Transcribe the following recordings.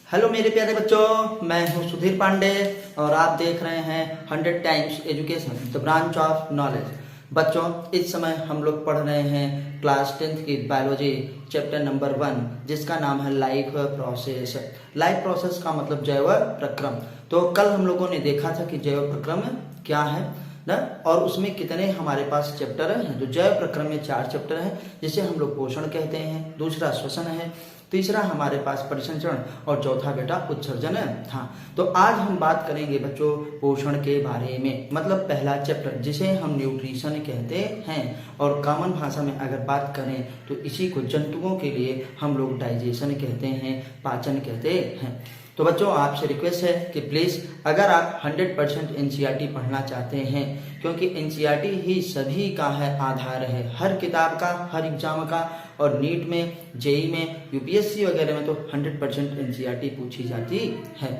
Hello मेरे प्यारे बच्चों, मैं हूं सुधीर पांडे और आप देख रहे हैं 100 times education the branch of knowledge. बच्चों, इस समय हम लोग पढ़ रहे हैं क्लास 10th की बायोलॉजी चैप्टर नंबर 1, जिसका नाम है लाइफ प्रोसेस। लाइफ प्रोसेस का मतलब जैव प्रक्रम। तो कल हम लोगों ने देखा था कि जैव प्रक्रम क्या है ना, और उसमें कितने हमारे पास चैप्टर हैं। तो जैव प्रक्रम में 4 चैप्टर हैं, जिसे हम लोग पोषण कहते हैं, दूसरा श्वसन है, तीसरा हमारे पास परिसंचरण और चौथा बेटा उत्सर्जन था। तो आज हम बात करेंगे बच्चों पोषण के बारे में, मतलब पहला चैप्टर जिसे हम न्यूट्रिशन कहते हैं, और कॉमन भाषा में अगर बात करें तो इसी को जंतुओं के लिए हम लोग डाइजेशन कहते हैं, पाचन कहते हैं। तो बच्चों, आपसे रिक्वेस्ट है कि प्लीज़ अगर आप 100% एनसीईआरटी पढ़ना चाहते हैं, क्योंकि एनसीईआरटी ही सभी का है आधार है, हर किताब का, हर एग्जाम का, और नीट में, जेई में, यूपीएससी वगैरह में तो 100% एनसीईआरटी पूछी जाती है।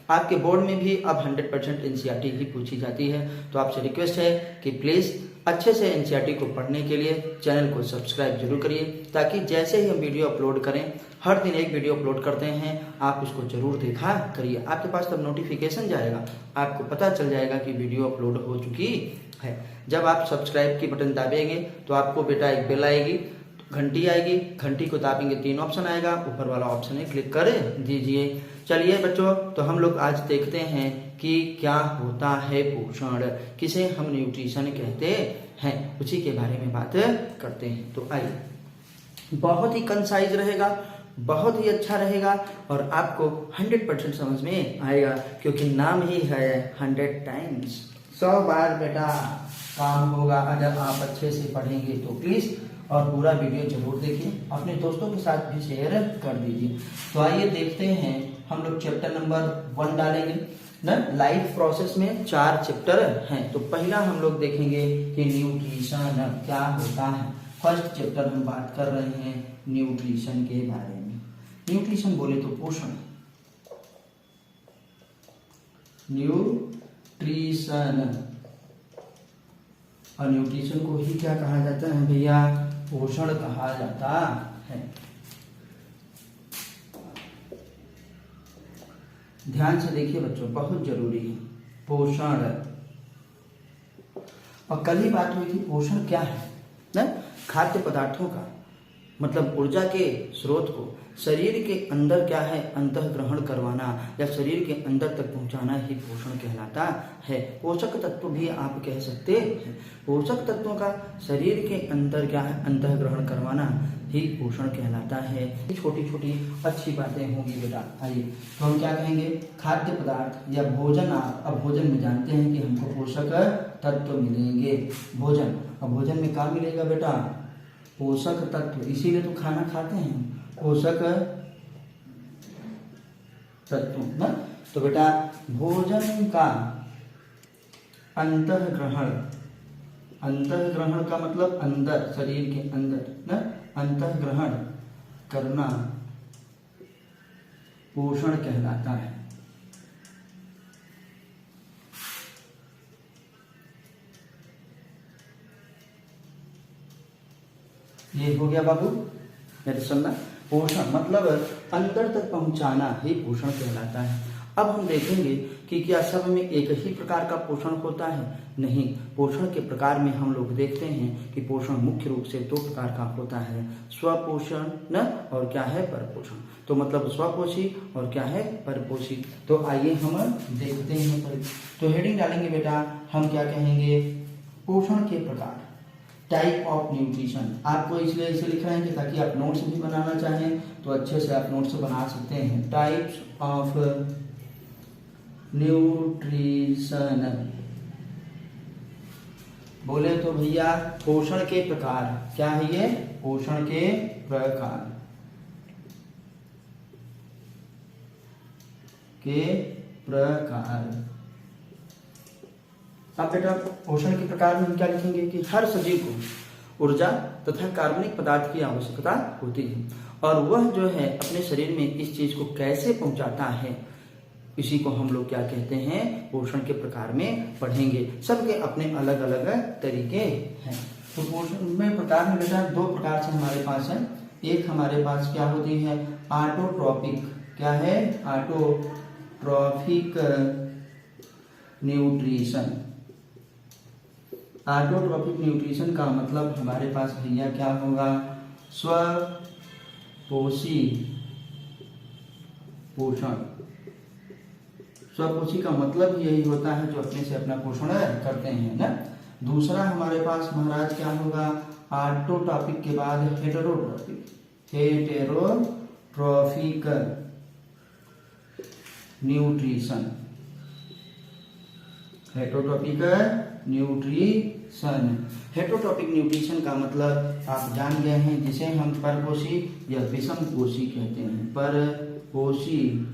आपके बोर्ड में भी अब 100% एनसीईआरटी ही पूछी जाती है। तो आपसे रिक्वेस्ट है कि प्लीज़ अच्छे से एनसीईआरटी को पढ़ने के लिए चैनल को सब्सक्राइब जरूर करिए, ताकि जैसे ही हम वीडियो अपलोड करें, हर दिन एक वीडियो अपलोड करते हैं, आप उसको जरूर देखा करिए। आपके पास तब नोटिफिकेशन जाएगा, आपको पता चल जाएगा कि वीडियो अपलोड हो चुकी है। जब आप सब्सक्राइब की बटन दाबेंगे तो आपको बेटा एक बेल आएगी, घंटी आएगी, घंटी को दाबेंगे 3 ऑप्शन आएगा, ऊपर वाला ऑप्शन है क्लिक कर दीजिए। चलिए बच्चों, तो हम लोग आज देखते हैं कि क्या होता है पोषण, किसे हम न्यूट्रिशन कहते हैं, उसी के बारे में बात करते हैं। तो आइए, बहुत ही कंसाइज रहेगा, बहुत ही अच्छा रहेगा, और आपको 100% समझ में आएगा, क्योंकि नाम ही है 100 टाइम्स। 100 बार बेटा काम होगा अगर आप अच्छे से पढ़ेंगे। तो प्लीज और पूरा वीडियो जरूर देखिए, अपने दोस्तों के साथ भी शेयर कर दीजिए। तो आइए देखते हैं, हम लोग चैप्टर नंबर 1 डालेंगे ना। लाइफ प्रोसेस में 4 चैप्टर हैं। तो पहला हम लोग देखेंगे कि न्यूट्रिशन क्या होता है। फर्स्ट चैप्टर हम बात कर रहे हैं न्यूट्रिशन के बारे में। न्यूट्रिशन बोले तो पोषण, न्यूट्रिशन, और न्यूट्रिशन को ही क्या कहा जाता है भैया? पोषण कहा जाता है। ध्यान से देखिए बच्चों, बहुत जरूरी है पोषण। और कल ही बात हुई थी पोषण क्या है ना, खाद्य पदार्थों का मतलब ऊर्जा के स्रोत को शरीर के अंदर क्या है, अंतःग्रहण करवाना या शरीर के अंदर तक पहुंचाना ही पोषण कहलाता है। पोषक तत्व भी आप कह सकते हैं। पोषक तत्वों का शरीर के अंदर क्या है, अंतःग्रहण करवाना ही पोषण कहलाता है। छोटी छोटी अच्छी बातें होंगी बेटा। आइए, तो हम क्या कहेंगे, खाद्य पदार्थ या भोजन। आप अब भोजन में जानते हैं कि हमको पोषक तत्व मिलेंगे। भोजन, अब भोजन में क्या मिलेगा बेटा? पोषक तत्व, इसीलिए तो खाना खाते हैं, पोषक तत्व ना। तो बेटा भोजन का अंतःग्रहण, अंतःग्रहण का मतलब अंदर, शरीर के अंदर ना, अंतःग्रहण करना पोषण कहलाता है। ये हो गया बाबू, मेरे सुनना। पोषण मतलब अंदर तक पहुंचाना ही पोषण कहलाता है। अब हम देखेंगे कि क्या सब में एक ही प्रकार का पोषण होता है? नहीं, पोषण के प्रकार में हम लोग देखते हैं कि पोषण मुख्य रूप से 2 प्रकार का होता है, स्वपोषण न, और क्या है, परपोषण। तो मतलब स्वपोषी और क्या है, परपोषी। तो आइए हम देखते हैं। तो हेडिंग डालेंगे बेटा, हम क्या कहेंगे, पोषण के प्रकार, टाइप ऑफ न्यूट्रिशन। आपको इसलिए इसे लिख रहे हैं कि ताकि आप नोट्स भी बनाना चाहें तो अच्छे से आप नोट्स बना सकते हैं। टाइप्स ऑफ न्यूट्रिशन बोले तो भैया पोषण के प्रकार। क्या है ये? पोषण के प्रकार के प्रकार। अब बेटा पोषण के प्रकार में हम क्या लिखेंगे कि हर सजीव को ऊर्जा तथा कार्बनिक पदार्थ की आवश्यकता होती है, और वह जो है अपने शरीर में इस चीज को कैसे पहुंचाता है, इसी को हम लोग क्या कहते हैं, पोषण के प्रकार में पढ़ेंगे। सबके अपने अलग अलग तरीके हैं। तो पोषण में प्रकार में बेटा 2 प्रकार से हमारे पास है। एक हमारे पास क्या होती है, ऑटोट्रॉपिक क्या है, ऑटोट्रॉफिक न्यूट्रिशन। ऑटोट्रॉफिक न्यूट्रिशन का मतलब हमारे पास भैया क्या होगा, स्वपोषी पोषण। स्वपोषी का मतलब यही होता है जो अपने से अपना पोषण करते हैं ना। दूसरा हमारे पास महाराज क्या होगा, ऑटोट्रॉफिक के बाद heterotrophic. Heterotrophic nutrition. Heterotrophic nutrition. Heterotrophic nutrition का मतलब आप जान गए हैं, जिसे हम परपोषी या विषमपोषी कहते हैं। परपोषी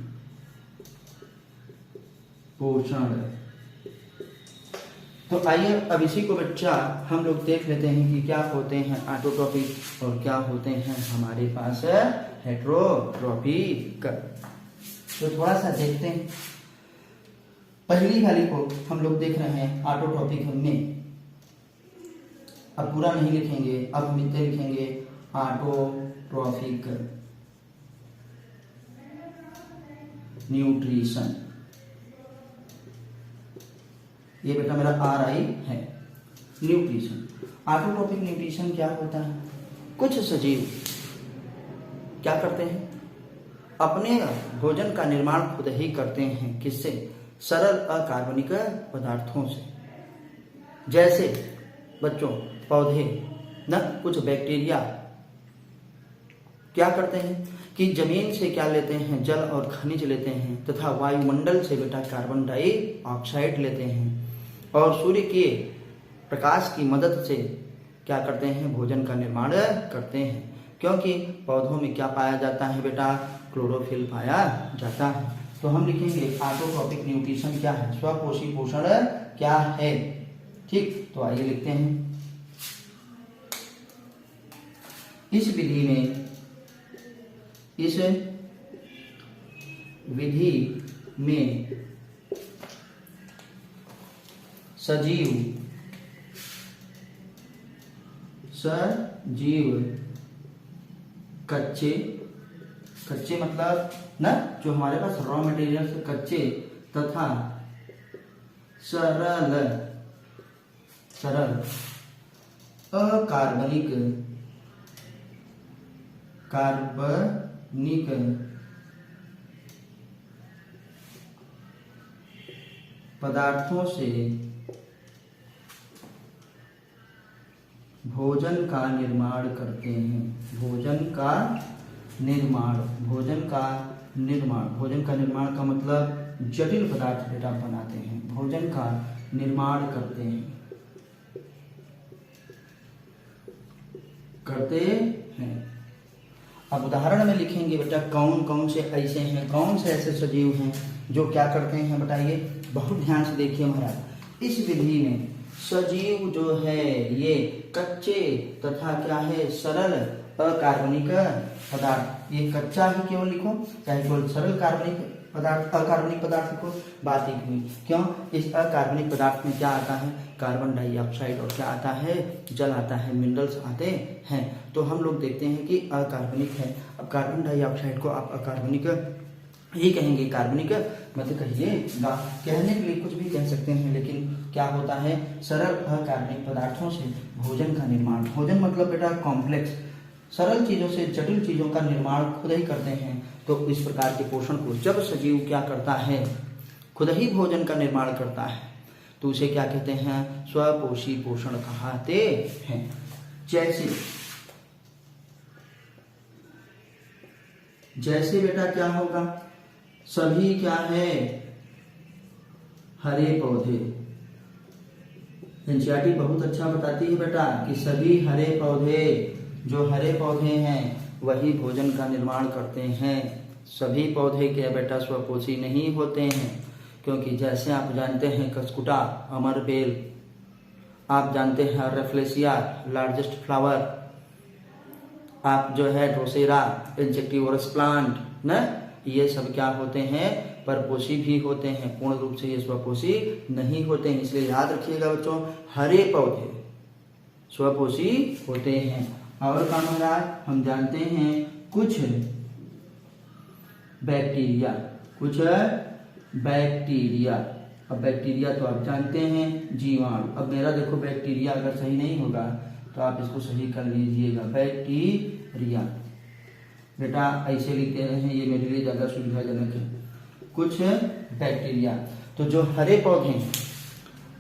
पोषण। तो आइए अब इसी को बच्चा हम लोग देख लेते हैं कि क्या होते हैं ऑटोट्रॉफिक और क्या होते हैं हमारे पास हेटेरोट्रॉफिक। तो थोड़ा सा देखते हैं। पहली वाली को हम लोग देख रहे हैं ऑटोट्रॉफिक में। अब पूरा नहीं लिखेंगे, अब हम इतने लिखेंगे ऑटोट्रॉफिक न्यूट्रिशन। ये बेटा मेरा RI है। न्यूट्रिशन, ऑटोट्रॉफिक न्यूट्रिशन क्या होता है, कुछ सजीव क्या करते हैं, अपने भोजन का निर्माण खुद ही करते हैं। किससे, सरल अकार्बनिक पदार्थों से। जैसे बच्चों पौधे न, कुछ बैक्टीरिया क्या करते हैं कि जमीन से क्या लेते हैं, जल और खनिज लेते हैं, तथा वायुमंडल से बेटा कार्बन डाइऑक्साइड लेते हैं, और सूर्य के प्रकाश की मदद से क्या करते हैं, भोजन का निर्माण करते हैं। क्योंकि पौधों में क्या पाया जाता है बेटा, क्लोरोफिल पाया जाता है। तो हम लिखेंगे ऑटोट्रॉफिक न्यूट्रिशन क्या है, स्वपोषी पोषण क्या है। ठीक, तो आइए लिखते हैं। इस विधि में सजीव कच्चे मतलब ना, जो हमारे पास रॉ मटेरियल से कच्चे तथा सरल अकार्बनिक पदार्थों से भोजन का निर्माण करते हैं। भोजन का निर्माण का मतलब जटिल पदार्थ बेटा बनाते हैं, भोजन का निर्माण करते हैं। अब उदाहरण में लिखेंगे बेटा कौन कौन से ऐसे हैं, कौन से ऐसे सजीव हैं जो क्या करते हैं, बताइए। बहुत ध्यान से देखिए महाराज। इस विधि में सजीव जो है ये कच्चे तथा क्या है, सरल अकार्बनिक पदार्थ। ये कच्चा ही केवल लिखो, चाहे केवल सरल कार्बनिक पदार्थ, अकार्बनिक पदार्थ लिखो, बात एक हुई। क्यों, इस अकार्बनिक पदार्थ में क्या आता है, कार्बन डाइऑक्साइड, और क्या आता है, जल आता है, मिनरल्स आते हैं। तो हम लोग देखते हैं कि अकार्बनिक है। अब कार्बन डाइऑक्साइड को आप अकार्बनिक ही कहेंगे, कार्बनिक मत कहिएगा। कहने के लिए कुछ भी कह सकते हैं, लेकिन क्या होता है, सरल अकार्बनिक पदार्थों से भोजन का निर्माण। भोजन मतलब बेटा कॉम्प्लेक्स, सरल चीजों से जटिल चीजों का निर्माण खुद ही करते हैं। तो इस प्रकार के पोषण को जब सजीव क्या करता है, खुद ही भोजन का निर्माण करता है, तो उसे क्या कहते हैं, स्वपोषी पोषण कहते हैं। जैसे बेटा क्या होगा, सभी क्या है, हरे पौधे। एनसीईआरटी बहुत अच्छा बताती है बेटा कि सभी हरे पौधे, जो हरे पौधे हैं वही भोजन का निर्माण करते हैं। सभी पौधे क्या बेटा स्वपोषी नहीं होते हैं, क्योंकि जैसे आप जानते हैं कस्कुटा, अमरबेल, आप जानते हैं रेफ्लेसिया, लार्जेस्ट फ्लावर, आप जो है ड्रोसेरा, इंसेक्टिवोरस प्लांट न, ये सब क्या होते हैं, परपोषी भी होते हैं, पूर्ण रूप से ये स्वपोषी नहीं होते हैं। इसलिए याद रखिएगा बच्चों, हरे पौधे स्वपोषी होते हैं। और क्या महाराज, हम जानते हैं बैक्टीरिया, कुछ बैक्टीरिया। अब बैक्टीरिया तो आप जानते हैं जीवाणु। अब मेरा देखो बैक्टीरिया अगर सही नहीं होगा तो आप इसको सही कर लीजिएगा, बैक्टीरिया। बेटा ऐसे लिखते हैं, ये मेरे लिए ज़्यादा सुविधाजनक है। कुछ बैक्टीरिया, तो जो हरे पौधे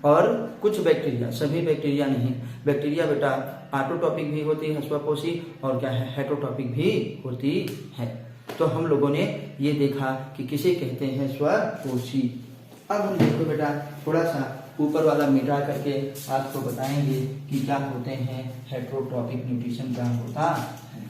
और कुछ बैक्टीरिया, सभी बैक्टीरिया नहीं। बैक्टीरिया बेटा ऑटोट्रॉपिक भी होती है, स्वपोषी, और क्या है, हेटरोट्रॉपिक भी होती है। तो हम लोगों ने ये देखा कि किसे कहते हैं, स्वपोषी। अब हम देखो बेटा थोड़ा सा ऊपर वाला मिटा करके आपको बताएंगे कि क्या होते हैं हेटरोट्रॉपिक न्यूट्रिशन, क्या होता है।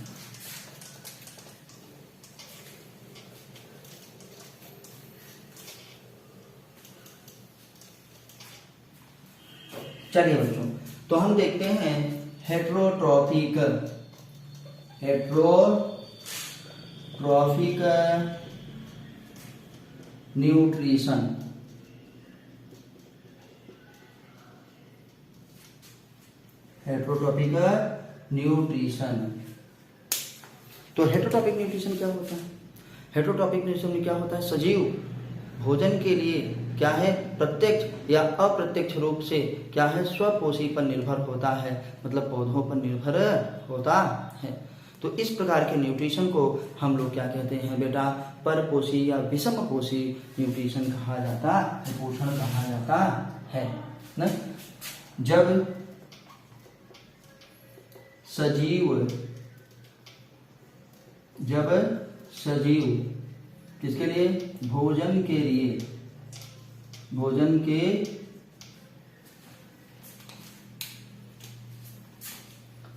चलिए बच्चों, तो हम देखते हैं हेटरोट्रॉपिक न्यूट्रिशन। हेटरोट्रॉपिक न्यूट्रिशन, तो हेटरोट्रॉपिक न्यूट्रिशन क्या होता है? हेटरोट्रॉपिक न्यूट्रिशन में क्या होता है, सजीव भोजन के लिए क्या है, प्रत्यक्ष या अप्रत्यक्ष रूप से क्या है, स्वपोषी पर निर्भर होता है, मतलब पौधों पर निर्भर होता है। तो इस प्रकार के न्यूट्रिशन को हम लोग क्या कहते हैं बेटा, परपोषी या विषमपोषी न्यूट्रिशन कहा जाता है, पोषण कहा जाता है न। जब सजीव किसके लिए, भोजन के लिए, भोजन के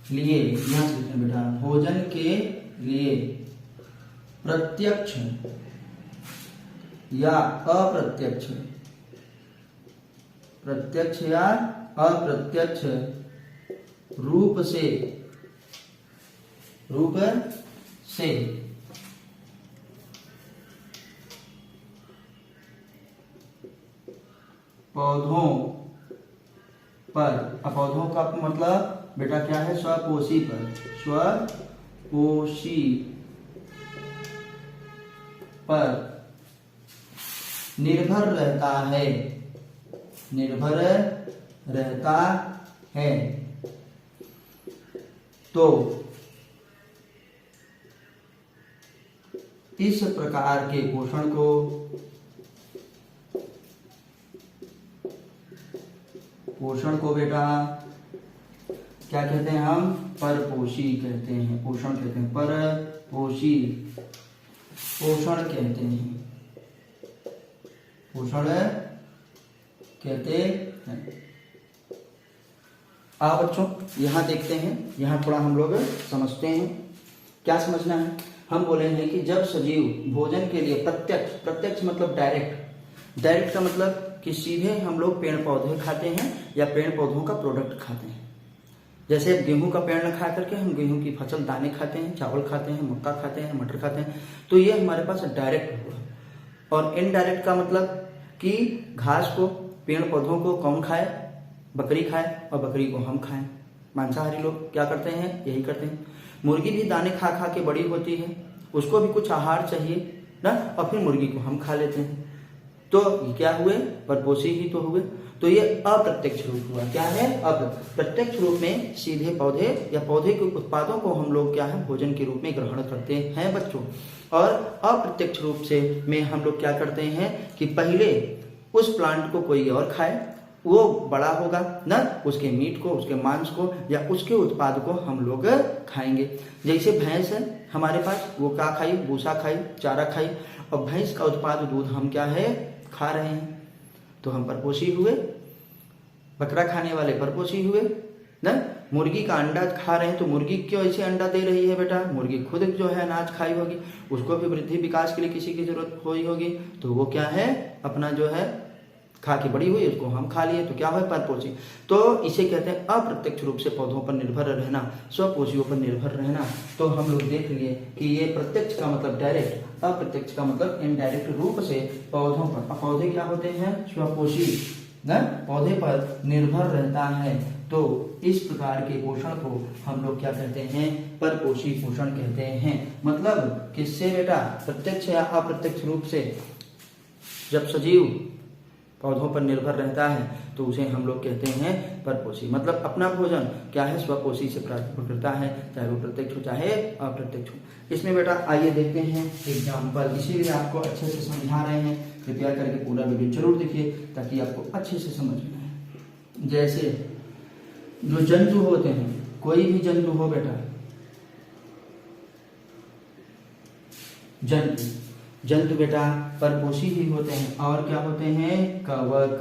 लिए, यहां से लिखना बेटा, भोजन के लिए प्रत्यक्ष या अप्रत्यक्ष, प्रत्यक्ष या अप्रत्यक्ष रूप से पौधों पर, पौधों का मतलब बेटा क्या है, स्वपोषी पर, स्वपोषी पर निर्भर रहता है, निर्भर रहता है। तो इस प्रकार के पोषण को बेटा क्या कहते हैं, हम परपोषी कहते हैं, पोषण कहते हैं, परपोषी पोषण कहते हैं, पोषण कहते हैं। आओ बच्चों यहां देखते हैं, यहां थोड़ा हम लोग समझते हैं। क्या समझना है, हम बोले हैं कि जब सजीव भोजन के लिए प्रत्यक्ष मतलब डायरेक्ट का मतलब कि सीधे हम लोग पेड़ पौधे खाते हैं या पेड़ पौधों का प्रोडक्ट खाते हैं। जैसे गेहूं का पेड़ न खा करके हम गेहूं की फसल, दाने खाते हैं, चावल खाते हैं, मक्का खाते हैं, मटर खाते हैं, तो ये हमारे पास डायरेक्ट हुआ। और इनडायरेक्ट का मतलब कि घास को, पेड़ पौधों को कौन खाए, बकरी खाए, और बकरी को हम खाएं। मांसाहारी लोग क्या करते हैं, यही करते हैं। मुर्गी भी दाने खा खा के बड़ी होती है, उसको भी कुछ आहार चाहिए ना, और फिर मुर्गी को हम खा लेते हैं। तो ये क्या हुए, परपोषी ही तो हुए। तो ये अप्रत्यक्ष रूप हुआ। क्या है, प्रत्यक्ष रूप में सीधे पौधे या पौधे के उत्पादों को हम लोग क्या है, भोजन के रूप में ग्रहण करते हैं बच्चों। और अप्रत्यक्ष रूप से में हम लोग क्या करते हैं कि पहले उस प्लांट को कोई और खाए, वो बड़ा होगा ना, उसके मीट को, उसके मांस को या उसके उत्पाद को हम लोग खाएंगे। जैसे भैंस है हमारे पास, वो क्या खाई, भूसा खाई, चारा खाई, और भैंस का उत्पाद दूध हम क्या है, खा रहे हैं, तो हम परपोषी हुए। बकरा खाने वाले परपोषी हुए ना। मुर्गी का अंडा खा रहे हैं, तो मुर्गी क्यों ऐसे अंडा दे रही है बेटा, मुर्गी खुद जो है अनाज खाई होगी, उसको भी वृद्धि विकास के लिए किसी की जरूरत हुई होगी, तो वो क्या है, अपना जो है खा के बड़ी हुई, उसको हम खा लिए, तो क्या है, परपोषी। तो इसे कहते हैं अप्रत्यक्ष रूप से पौधों पर निर्भर रहना, स्वपोषियों पर निर्भर रहना। तो हम लोग देख लिए कि ये प्रत्यक्ष का मतलब डायरेक्ट, अप्रत्यक्ष का मतलब इनडायरेक्ट रूप से पौधों पर, पौधे क्या होते हैं, स्वपोषी न, पौधे पर निर्भर रहता है। तो इस प्रकार के पोषण को हम लोग क्या कहते हैं, परपोषी पोषण कहते हैं। मतलब किससे बेटा, प्रत्यक्ष या अप्रत्यक्ष रूप से जब सजीव पौधों पर निर्भर रहता है तो उसे हम लोग कहते हैं परपोषी। मतलब अपना भोजन क्या है, स्वपोषी से प्राप्त करता है, चाहे वो प्रत्यक्ष हो चाहे अप्रत्यक्ष हो। इसमें बेटा आइए देखते हैं एग्जाम्पल, इसीलिए आपको अच्छे से समझा रहे हैं, कृपया करके पूरा वीडियो जरूर देखिए ताकि आपको अच्छे से समझ में आए। जैसे जो जंतु होते हैं, कोई भी जंतु हो बेटा, जंतु बेटा परपोषी ही होते हैं। और क्या होते हैं, कवक।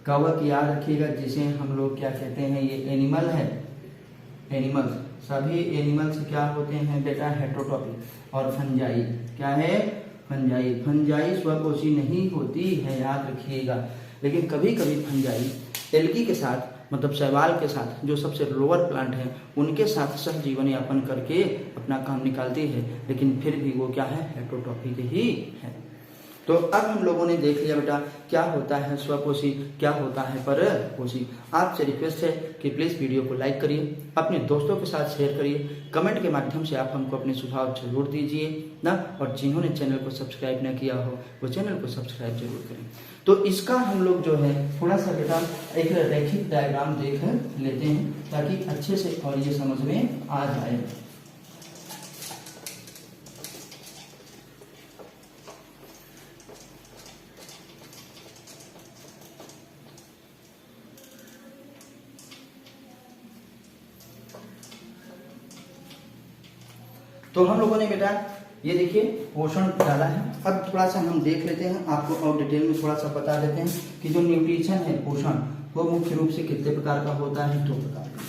कवक याद रखिएगा, जिसे हम लोग क्या कहते हैं, ये एनिमल है, एनिमल्स। सभी एनिमल्स क्या होते हैं बेटा, हेटेरोट्रॉपिक। और फंजाई क्या है, फंजाई। फंजाई स्वपोषी नहीं होती है, याद रखिएगा। लेकिन कभी कभी फंजाई एल्गी के साथ, मतलब शैवाल के साथ, जो सबसे लोअर प्लांट है, उनके साथ सहजीवन यापन करके अपना काम निकालती है, लेकिन फिर भी वो क्या है, हेटेरोट्रॉपिक ही है। तो अब हम लोगों ने देख लिया बेटा क्या होता है स्वपोषी, क्या होता है परपोषी। आपसे रिक्वेस्ट है कि प्लीज वीडियो को लाइक करिए, अपने दोस्तों के साथ शेयर करिए, कमेंट के माध्यम से आप हमको अपने सुझाव जरूर दीजिए ना। और जिन्होंने चैनल को सब्सक्राइब न किया हो वो चैनल को सब्सक्राइब जरूर करें। तो इसका हम लोग जो है थोड़ा सा बेटा एक रैखिक डायग्राम देख लेते हैं ताकि अच्छे से और ये समझ में आ जाए। तो हम लोगों ने बेटा ये देखिए पोषण डाला है। अब थोड़ा सा हम देख लेते हैं, आपको और डिटेल में थोड़ा सा बता देते हैं कि जो न्यूट्रिशन है, पोषण, वो मुख्य रूप से कितने प्रकार का होता है, 2 प्रकार का।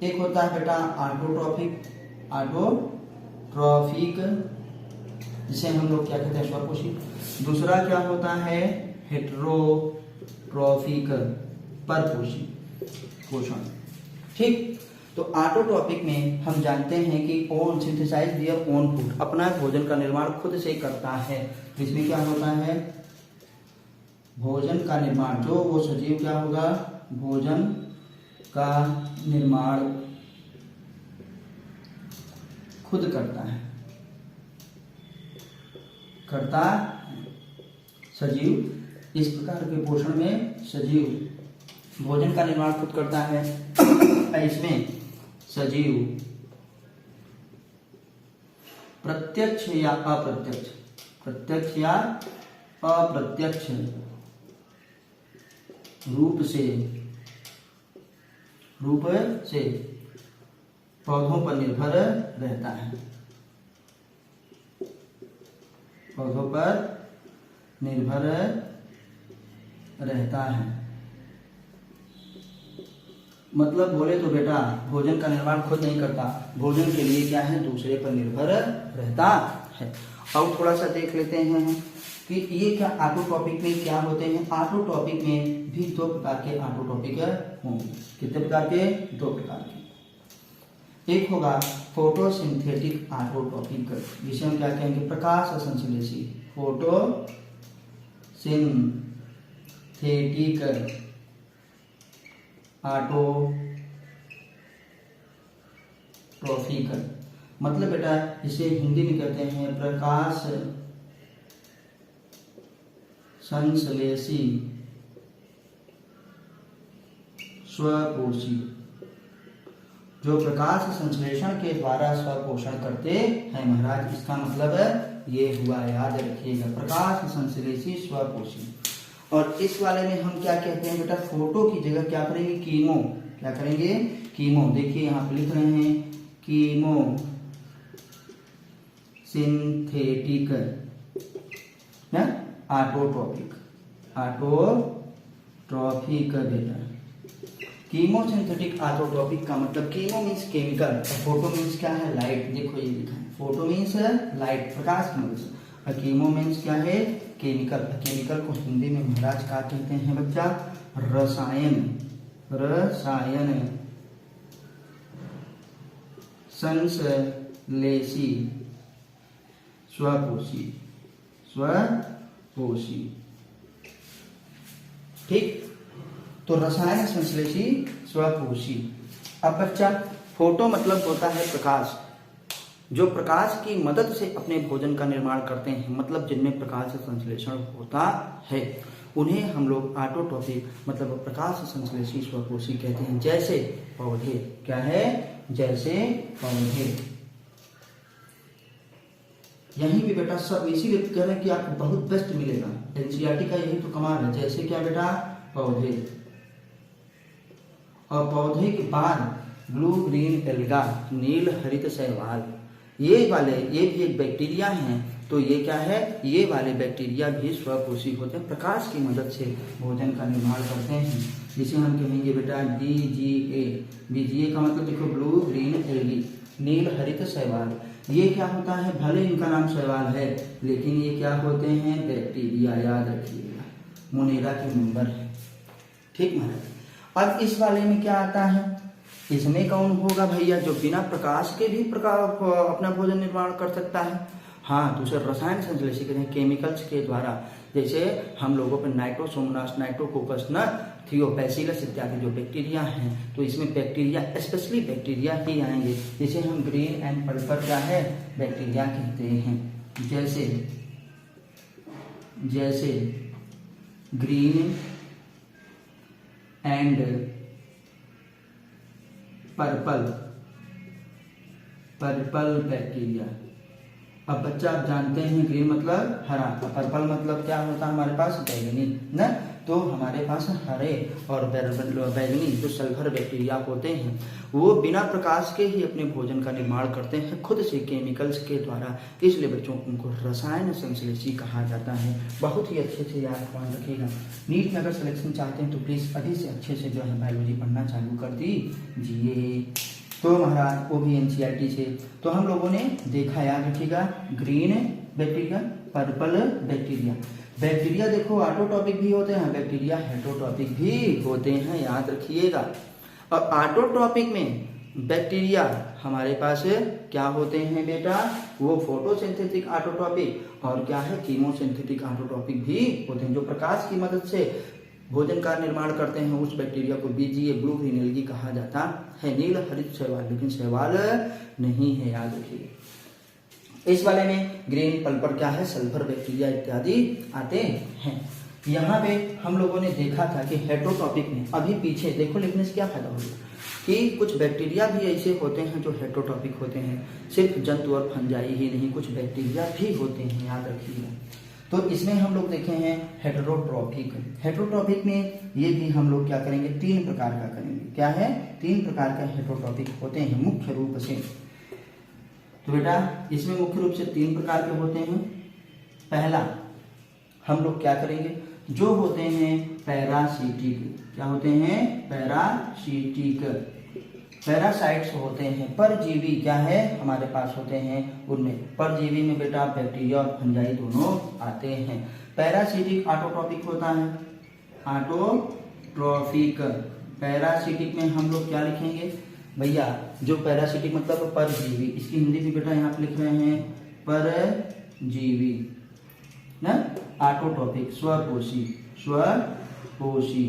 एक होता है बेटा ऑटोट्रॉफिक, जिसे हम लोग क्या कहते हैं, स्वपोषी। दूसरा क्या होता है, हेटेरोट्रॉफिक, परपोषी पोषण। ठीक, तो ऑटोट्रॉपिक में हम जानते हैं कि own synthesize their own food, अपना भोजन का निर्माण खुद से करता है। इसमें क्या होता है, भोजन का निर्माण, जो वो सजीव क्या होगा, भोजन का निर्माण खुद करता है, सजीव। इस प्रकार के पोषण में सजीव भोजन का निर्माण खुद करता है। इसमें सजीव प्रत्यक्ष या अप्रत्यक्ष रूप से पौधों पर निर्भर रहता है, पौधों पर निर्भर रहता है। मतलब बोले तो बेटा भोजन का निर्माण खुद नहीं करता, भोजन के लिए क्या है, दूसरे पर निर्भर रहता है। और थोड़ा सा देख लेते हैं कि ये क्या ऑटोट्रॉपिक में क्या होते हैं। ऑटोट्रॉपिक में भी 2 प्रकार के ऑटोट्रॉपिक होंगे। कितने प्रकार के, 2 प्रकार के। एक होगा फोटोसिंथेटिक ऑटोट्रॉपिक, जिसे हम क्या कहेंगे, प्रकाश संश्लेषी। फोटोसिंथेटिक ऑटोट्रॉफिक, मतलब बेटा इसे हिंदी में कहते हैं प्रकाश संश्लेषी स्वपोषी, जो प्रकाश संश्लेषण के द्वारा स्वपोषण करते हैं। महाराज इसका मतलब ये हुआ, याद रखिएगा, प्रकाश संश्लेषी स्वपोषी। और इस वाले में हम क्या कहते हैं बेटा, फोटो की जगह क्या करेंगे, कीमो। क्या करेंगे, कीमो। देखिए यहाँ पे लिख रहे हैं कीमो सिंथेटिक ऑटोट्रॉपिक बेटा। कीमो सिंथेटिक ऑटोट्रॉपिक का मतलब कीमो मीन्स केमिकल और फोटो मीन्स क्या है, लाइट। देखो ये लिखा है, फोटो मीन्स लाइट, प्रकाश की मदद से। और कीमो मीन्स क्या है, केमिकल। केमिकल को हिंदी में महाराज क्या कहते हैं बच्चा, रसायन संश्लेषी स्वपोषी। ठीक, तो रसायन संश्लेषी स्वकोशी। अब बच्चा, फोटो मतलब होता है प्रकाश, जो प्रकाश की मदद से अपने भोजन का निर्माण करते हैं, मतलब जिनमें प्रकाश संश्लेषण होता है, उन्हें हम लोग ऑटोट्रॉपिक मतलब प्रकाश संश्लेषी स्वकोशी कहते हैं। जैसे पौधे, क्या है, जैसे पौधे। यहीं भी बेटा सब इसीलिए कह रहे हैं कि आपको बहुत बेस्ट मिलेगा, एनसीईआरटी का यही तो कमाल है। जैसे क्या बेटा, पौधे, और पौधे के बाद ब्लू ग्रीन एल्गा, नील हरित शैवाल, ये भी एक बैक्टीरिया हैं। तो ये क्या है, ये वाले बैक्टीरिया भी स्वकोशी होते हैं, प्रकाश की मदद से भोजन का निर्माण करते हैं, जिसे हम कहेंगे बेटा BGA। BGA का मतलब देखो, ब्लू ग्रीन एल्गी, नील हरित शैवाल। ये क्या होता है, भले इनका नाम शैवाल है, लेकिन ये क्या होते हैं, बैक्टीरिया, याद रखिएगा, मोनेरा के मेंबर है। ठीक महाराज। अब इस वाले में क्या आता है, इसमें कौन होगा भैया, जो बिना प्रकाश के भी अपना भोजन निर्माण कर सकता है। हाँ, दूसरे रसायन संश्लेषी कहते हैं, केमिकल्स के द्वारा। जैसे हम लोगों पर नाइट्रोसोमोनास, नाइट्रोकोकस, न थियोबैसिलस इत्यादि जो बैक्टीरिया हैं, तो इसमें बैक्टीरिया, स्पेशली बैक्टीरिया ही आएंगे, जिसे हम ग्रीन एंड पर्पल क्या है, बैक्टीरिया कहते हैं। जैसे ग्रीन एंड पर्पल बैक्टीरिया। अब बच्चा आप जानते हैं, ग्रीन मतलब हरा, पर्पल मतलब क्या होता है हमारे पास, बैगनी ना। तो हमारे पास हरे और बैगनी जो सल्फर बैक्टीरिया होते हैं, वो बिना प्रकाश के ही अपने भोजन का निर्माण करते हैं, खुद से, केमिकल्स के द्वारा। इसलिए बच्चों उनको रसायन संश्लेषी कहा जाता है। बहुत ही अच्छे से याद रखिएगा। नीट में अगर सिलेक्शन चाहते हैं तो प्लीज अभी से अच्छे से जो है बायोलॉजी पढ़ना चालू कर दीजिए। तो महाराज वो भी एनसीईआरटी से। तो हम लोगों ने देखा, याद रखिएगा, green bacteria, purple bacteria. Bacteria देखो ऑटोट्रॉपिक भी होते हैं, बैक्टीरिया हेटरोट्रॉपिक भी होते हैं, याद रखिएगा। और ऑटोट्रॉपिक में बैक्टीरिया हमारे पास क्या होते हैं बेटा, वो फोटोसिंथेटिक ऑटोट्रॉपिक और क्या है, कीमोसिंथेटिक ऑटोट्रॉपिक भी होते हैं, जो प्रकाश की मदद से भोजन का निर्माण करते हैं। उस बैक्टीरिया को BGA, ब्लू ग्रीन एल्गी कहा जाता है। नील हरित शैवाल, लेकिन शैवाल नहीं है, याद रखिए। इस वाले में ग्रीन पल्पर क्या है, सल्फर बैक्टीरिया इत्यादि आते हैं। यहाँ पे हम लोगों ने देखा था कि हेटरोट्रॉपिक में, अभी पीछे देखो लिखने से क्या फायदा होगा, कि कुछ बैक्टीरिया भी ऐसे होते हैं जो हेटरोट्रॉपिक होते हैं। सिर्फ जंतु और फंजाई ही नहीं, कुछ बैक्टीरिया भी होते हैं, याद रखिएगा। तो इसमें हम लोग देखे हैं हेटरोट्रॉपिक। हेटरोट्रॉपिक में ये भी हम लोग क्या करेंगे, 3 प्रकार का करेंगे। क्या है, 3 प्रकार का हेटरोट्रॉपिक होते हैं मुख्य रूप से। तो बेटा इसमें मुख्य रूप से 3 प्रकार के होते हैं। पहला हम लोग क्या करेंगे, जो होते हैं पैरासिटिक। क्या होते हैं, पैरासिटिक, पैरासाइट्स होते हैं, परजीवी क्या है हमारे पास होते हैं। उनमें परजीवी में बेटा बैक्टीरिया और फंजाई दोनों आते हैं। पैरासिटिक ऑटोट्रॉपिक होता है, ऑटोट्रॉपिक। पैरासिटिक में हम लोग क्या लिखेंगे भैया, जो पैरासिटिक मतलब परजीवी, इसकी हिंदी भी बेटा यहाँ पे लिख रहे हैं परजीवी ना। ऑटोट्रॉपिक स्वपोषी, स्वपोषी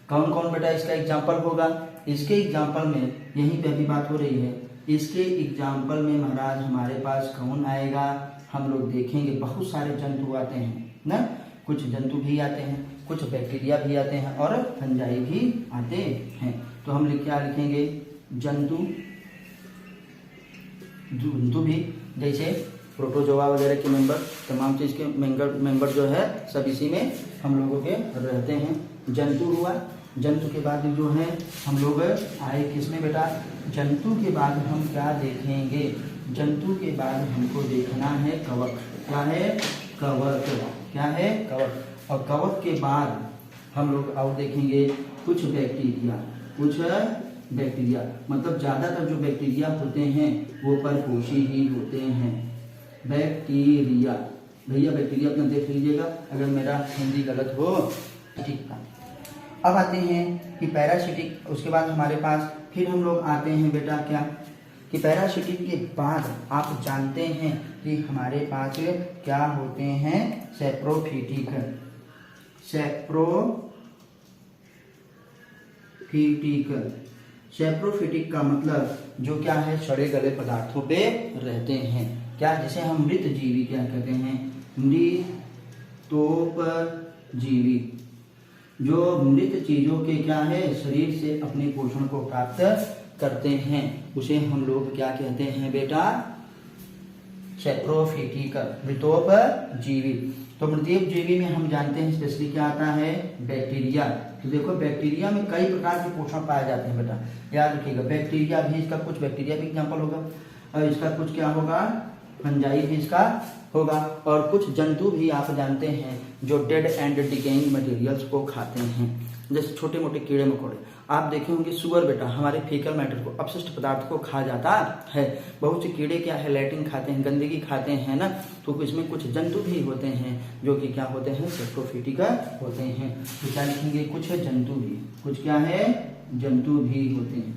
कौन कौन बेटा इसका एग्जाम्पल होगा। इसके एग्जाम्पल में यहीं पे अभी बात हो रही है, इसके एग्जाम्पल में महाराज हमारे पास कौन आएगा, हम लोग देखेंगे बहुत सारे जंतु आते हैं ना। कुछ जंतु भी आते हैं, कुछ बैक्टीरिया भी आते हैं और फंजाई भी आते हैं। तो हम क्या लिखेंगे, जंतु भी, जैसे प्रोटोजोआ वगैरह के मेंबर, तमाम चीज के मेंबर जो है सब इसी में हम लोगों के रहते हैं। जंतु हुआ, जंतु के बाद जो है हम लोग आए किसमें बेटा, जंतु के बाद हम क्या देखेंगे, जंतु के बाद हमको देखना है कवक। क्या है, कवक। क्या है, कवक। और कवक के बाद हम लोग और देखेंगे कुछ बैक्टीरिया। कुछ बैक्टीरिया मतलब ज्यादातर जो बैक्टीरिया होते हैं वो परपोषी ही होते हैं। बैक्टीरिया, भैया बैक्टीरिया अपना देख लीजिएगा अगर मेरा हिंदी गलत हो। ठीक है, अब आते हैं कि पैरासिटिक, उसके बाद हमारे पास फिर हम लोग आते हैं बेटा क्या, कि पैरासिटिक के बाद आप जानते हैं कि हमारे पास क्या होते हैं, सैप्रोफिटिक। सेप्रोफिटिक का मतलब जो क्या है, सड़े गले पदार्थों पे रहते हैं। क्या, जिसे हम मृत जीवी क्या कहते हैं, मृतोपजीवी। जो मृत चीजों के क्या है, शरीर से अपने पोषण को प्राप्त करते हैं, उसे हम लोग क्या कहते हैं बेटा, सेप्रोफिटिक, मृतोपजीवी। तो मृतोपजीवी में हम जानते हैं स्पेशली क्या आता है, बैक्टीरिया। तो देखो बैक्टीरिया में कई प्रकार के पोषण पाए जाते हैं बेटा, याद रखिएगा। बैक्टीरिया भी इसका, कुछ बैक्टीरिया भी एग्जाम्पल होगा, और इसका कुछ क्या होगा, फंजाई भी इसका होगा। और कुछ जंतु भी आप जानते हैं जो डेड एंड डिकेइंग मटेरियल्स को खाते हैं, जैसे छोटे मोटे कीड़े मकोड़े। आप देखे होंगे सुअर बेटा हमारे फीकल मैटर को, अपशिष्ट पदार्थ को खा जाता है। बहुत से कीड़े क्या है, लैट्रिन खाते हैं, गंदगी खाते हैं ना। तो इसमें कुछ जंतु भी होते हैं जो कि क्या होते हैं, सेप्रोफिटिक होते हैं। तो क्या लिखेंगे, कुछ जंतु भी, कुछ क्या है, जंतु भी होते हैं।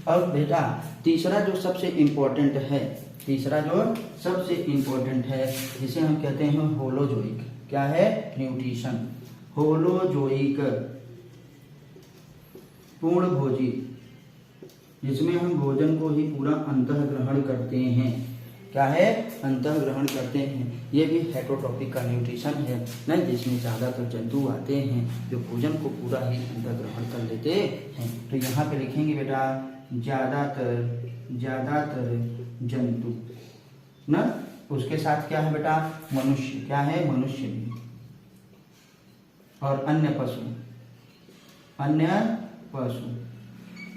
और बेटा तीसरा जो सबसे इम्पोर्टेंट है, तीसरा जो सबसे इम्पोर्टेंट है, जिसे हम कहते हैं होलोजोइक। क्या है, न्यूट्रिशन। होलोजोइक पूर्ण भोजी, जिसमें हम भोजन को ही पूरा अंतः ग्रहण करते हैं। क्या है, अंतः ग्रहण करते हैं। ये भी हेटरोट्रॉपिक का न्यूट्रिशन है ना, जिसमें ज्यादातर जंतु आते हैं जो भोजन को पूरा ही अंतः ग्रहण कर लेते हैं। तो यहाँ पे लिखेंगे बेटा ज्यादातर जंतु ना, उसके साथ क्या है बेटा, मनुष्य। क्या है, मनुष्य भी, और अन्य पशु।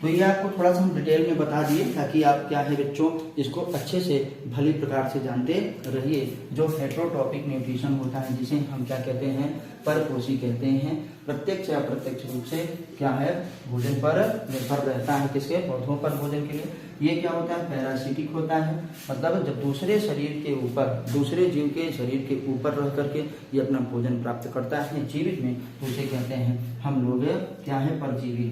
तो ये आपको थोड़ा सा हम डिटेल में बता दिए ताकि आप क्या है बच्चों, इसको अच्छे से भली प्रकार से जानते रहिए। जो हेटरोट्रॉपिक न्यूट्रिशन होता है, जिसे हम क्या कहते हैं, परपोषी कहते हैं, प्रत्यक्ष या अप्रत्यक्ष रूप से क्या है, भोजन पर निर्भर रहता है। किसके, पौधों पर भोजन के लिए। ये क्या होता है, पैरासिटिक होता है, मतलब जब दूसरे शरीर के ऊपर, दूसरे जीव के शरीर के ऊपर रह करके ये अपना भोजन प्राप्त करता है जीवित में, तो उसे कहते हैं हम लोग क्या है, परजीवी।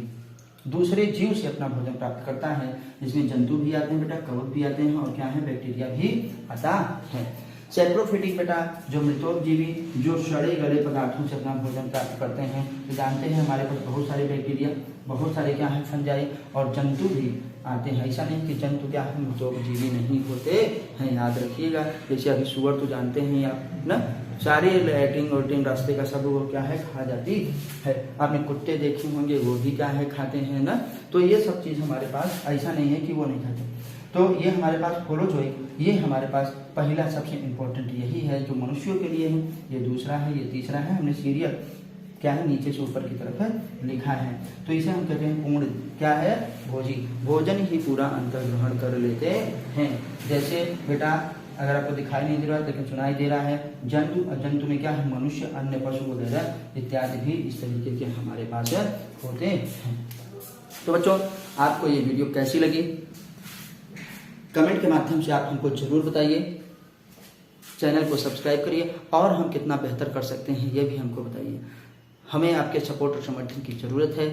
दूसरे जीव से अपना भोजन प्राप्त करता है, जिसमें जंतु भी आते हैं बेटा, कवक भी आते हैं, और क्या है, बैक्टीरिया भी आता है। सेप्रोफिटिक बेटा जो मृतोपजीवी, जो सड़े गले पदार्थों से अपना भोजन प्राप्त करते हैं। तो जानते हैं हमारे पास बहुत सारे बैक्टीरिया, बहुत सारे क्या है, फंजाई, और जंतु भी आते हैं। ऐसा नहीं कि जंतु क्या है, मृतोपजीवी नहीं होते हैं, याद रखिएगा। जैसे अभी सुअर तो जानते हैं आप ना, सारे लैट्रिन रास्ते का सब वो क्या है, खा जाती है। आपने कुत्ते देखे होंगे, वो भी क्या है, खाते हैं ना। तो ये सब चीज हमारे पास, ऐसा नहीं है कि वो नहीं खाते। तो ये हमारे पास होलोजोइक, ये हमारे पास पहला सबसे इम्पोर्टेंट यही है जो मनुष्यों के लिए है। ये दूसरा है, ये तीसरा है, हमने सीरियल क्या है, नीचे से ऊपर की तरफ है लिखा है। तो इसे हम कहते हैं पूर्ण क्या है, भोजी। भोजन ही पूरा अंतर ग्रहण कर लेते हैं। जैसे बेटा अगर आपको दिखाई नहीं दे रहा है लेकिन सुनाई दे रहा है, जंतु, और जंतु में क्या है, मनुष्य, अन्य पशु वगैरह इत्यादि भी इस तरीके के हमारे पास होते हैं। तो बच्चों आपको ये वीडियो कैसी लगी, कमेंट के माध्यम से आप हमको जरूर बताइए। चैनल को सब्सक्राइब करिए, और हम कितना बेहतर कर सकते हैं ये भी हमको बताइए। हमें आपके सपोर्ट और समर्थन की ज़रूरत है,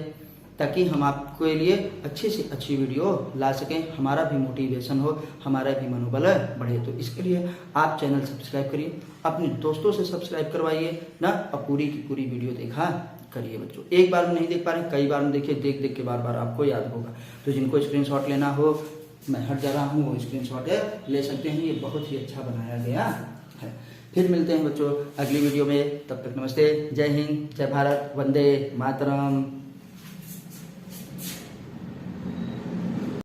ताकि हम आपके लिए अच्छी से अच्छी वीडियो ला सकें, हमारा भी मोटिवेशन हो, हमारा भी मनोबल बढ़े। तो इसके लिए आप चैनल सब्सक्राइब करिए, अपने दोस्तों से सब्सक्राइब करवाइए ना, और पूरी की पूरी वीडियो देखा करिए बच्चों। एक बार में नहीं देख पा रहे, कई बार में देखिए, देख देख के बार बार आपको याद होगा। तो जिनको स्क्रीनशॉट लेना हो, मैं हर जगह हूँ, वो स्क्रीनशॉट ले सकते हैं। ये बहुत ही अच्छा बनाया गया है। फिर मिलते हैं बच्चों अगली वीडियो में, तब तक नमस्ते, जय हिंद, जय भारत, वंदे मातरम।